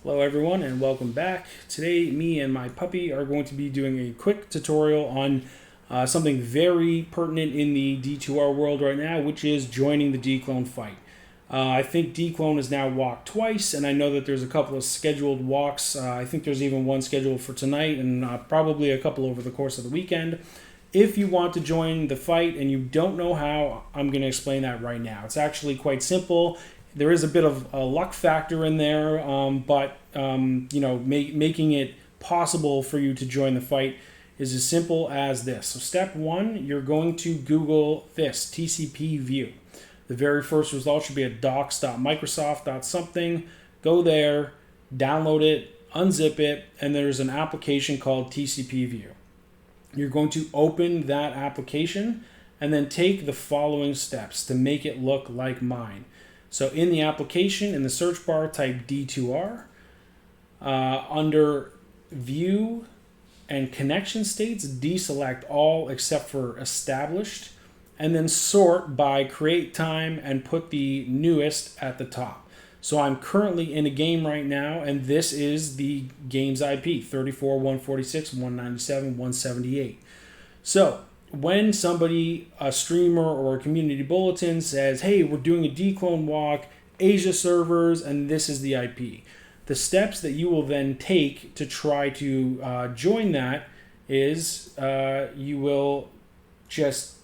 Hello everyone and welcome back. Today me and my puppy are going to be doing a quick tutorial on something very pertinent in the D2R world right now, which is joining the Dclone fight. I think Dclone has now walked twice, and I know that there's a couple of scheduled walks. I think there's even one scheduled for tonight and probably a couple over the course of the weekend. If you want to join the fight and you don't know how, I'm going to explain that right now. It's actually quite simple. There is a bit of a luck factor in there, but making it possible for you to join the fight is as simple as this. So step one, you're going to Google this, TCP View. The very first result should be at docs.microsoft.something. Go there, download it, unzip it, and there's an application called TCP View. You're going to open that application and then take the following steps to make it look like mine. So in the application, in the search bar, type D2R. Under View and Connection States, deselect all except for Established, and then sort by Create Time and put the newest at the top. So I'm currently in a game right now, and this is the game's IP, 34, 146, 197, 178. So when somebody, a streamer or a community bulletin says, hey, we're doing a Dclone walk, Asia servers, and this is the IP. The steps that you will then take to try to join that is you will just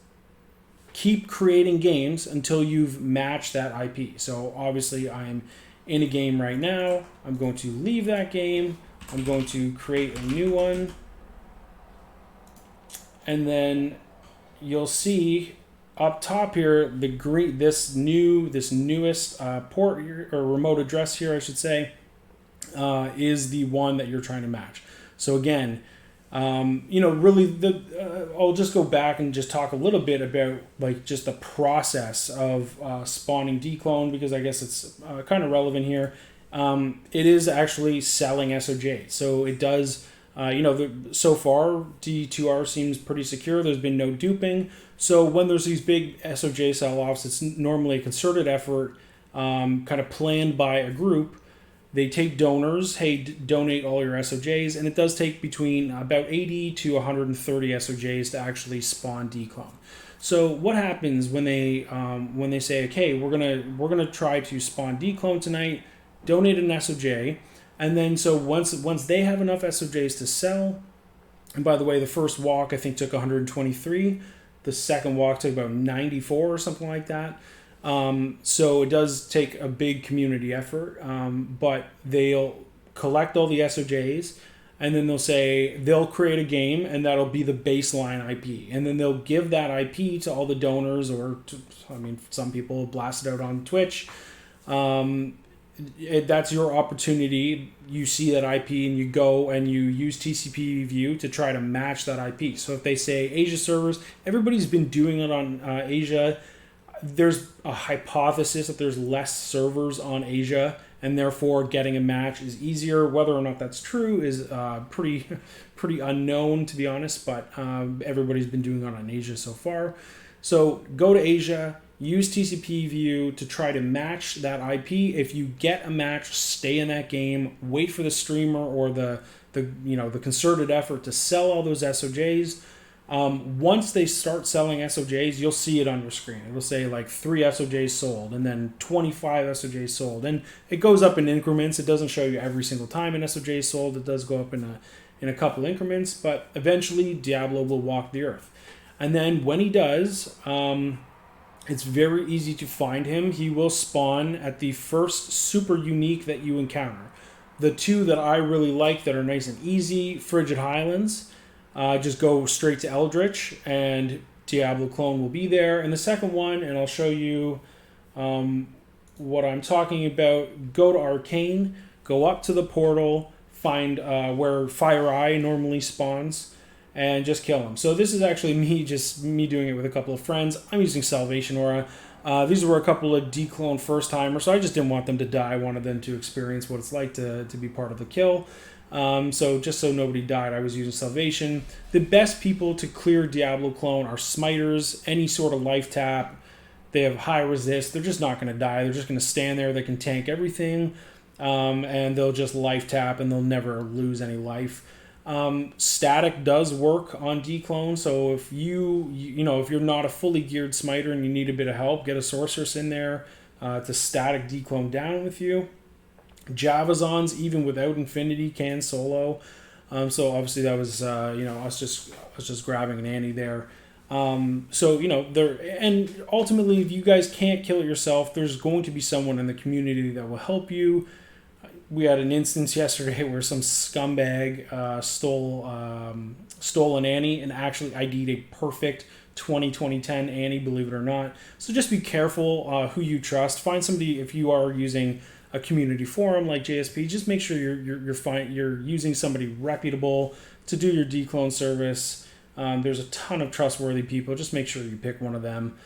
keep creating games until you've matched that IP. So obviously I'm in a game right now. I'm going to leave that game. I'm going to create a new one. And then you'll see up top here the green, this newest port or remote address here, I should say, is the one that you're trying to match. So again, really, I'll just go back and just talk a little bit about like just the process of spawning Dclone, because I guess it's kind of relevant here. It is actually selling SOJs, so it does. So far, D2R seems pretty secure. There's been no duping. So when there's these big SOJ sell-offs, it's normally a concerted effort, kind of planned by a group. They take donors, hey, donate all your SOJs, and it does take between about 80 to 130 SOJs to actually spawn Dclone. So what happens when they say, okay, we're gonna try to spawn Dclone tonight, donate an SOJ. And then so once they have enough SOJs to sell, and by the way, the first walk I think took 123, the second walk took about 94 or something like that. So it does take a big community effort, but they'll collect all the SOJs, and then they'll create a game, and that'll be the baseline IP, and then they'll give that IP to all the donors, some people blast it out on Twitch. That's your opportunity. You see that IP and you go and you use TCP View to try to match that IP. So if they say Asia servers, everybody's been doing it on Asia. There's a hypothesis that there's less servers on Asia, and therefore getting a match is easier. Whether or not that's true is pretty unknown, to be honest, but everybody's been doing it on Asia so far. So go to Asia, use TCP View to try to match that IP. If you get a match, stay in that game, wait for the streamer or the concerted effort to sell all those SOJs. Once they start selling SOJs, you'll see it on your screen. It'll say like 3 SOJs sold and then 25 SOJs sold. And it goes up in increments. It doesn't show you every single time an SOJ is sold. It does go up in a couple increments, but eventually Diablo will walk the earth. And then when he does, it's very easy to find him. He will spawn at the first super unique that you encounter. The two that I really like that are nice and easy, Frigid Highlands. Just go straight to Eldritch and Diablo clone will be there. And the second one, and I'll show you what I'm talking about, go to Arcane, go up to the portal, find where Fire Eye normally spawns, and just kill him. So this is actually me doing it with a couple of friends. I'm using Salvation Aura. These were a couple of Dclone first-timers, so I just didn't want them to die. I wanted them to experience what it's like to be part of the kill. So just so nobody died, I was using Salvation. The best people to clear Diablo clone are Smiters, any sort of life tap. They have high resist. They're just not going to die. They're just going to stand there. They can tank everything. and they'll just life tap and they'll never lose any life. Static does work on Dclone, so if if you're not a fully geared smiter and you need a bit of help, get a sorceress in there to static Dclone down with you. Javazons, even without Infinity, can solo. So obviously that was us just grabbing an Annie there. And ultimately, if you guys can't kill it yourself, there's going to be someone in the community that will help you. We had an instance yesterday where some scumbag stole an Annie and actually ID'd a perfect 2010 Annie, believe it or not. So just be careful who you trust. Find somebody, if you are using a community forum like JSP, just make sure you're using somebody reputable to do your Dclone service. There's a ton of trustworthy people. Just make sure you pick one of them.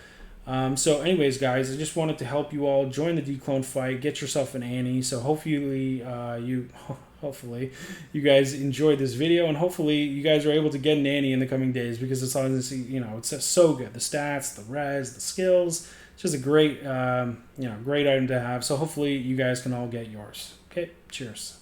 So anyways, guys, I just wanted to help you all join the Dclone fight, get yourself an Annie. So hopefully you guys enjoyed this video, and hopefully you guys are able to get an Annie in the coming days, because it's honestly, it's just so good. The stats, the res, the skills, it's just a great, great item to have. So hopefully you guys can all get yours. Okay, cheers.